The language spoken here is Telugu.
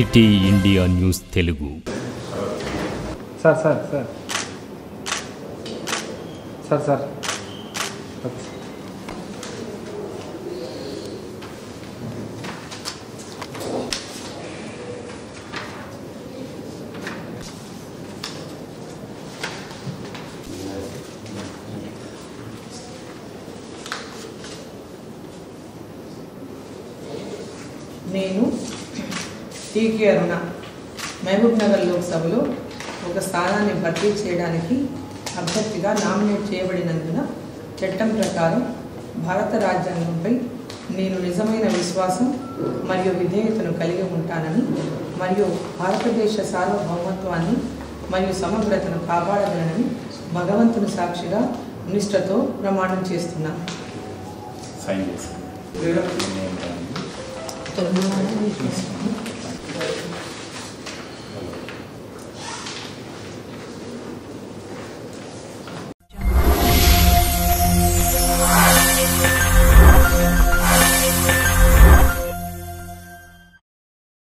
City India news Telugu. Sir sir sir sir sir నేను టీకే అరుణ మహబూబ్ నగర్ లోక్సభలో ఒక స్థానాన్ని భర్తీ చేయడానికి అభ్యర్థిగా నామినేట్ చేయబడినందున చట్టం ప్రకారం భారత రాజ్యాంగంపై నేను నిజమైన విశ్వాసం మరియు విధేయతను కలిగి ఉంటానని మరియు భారతదేశ సార్వభౌమత్వాన్ని మరియు సమగ్రతను కాపాడగలనని భగవంతుని సాక్షిగా నిష్ఠతో ప్రమాణం చేస్తున్నాను. సైన్ చేసి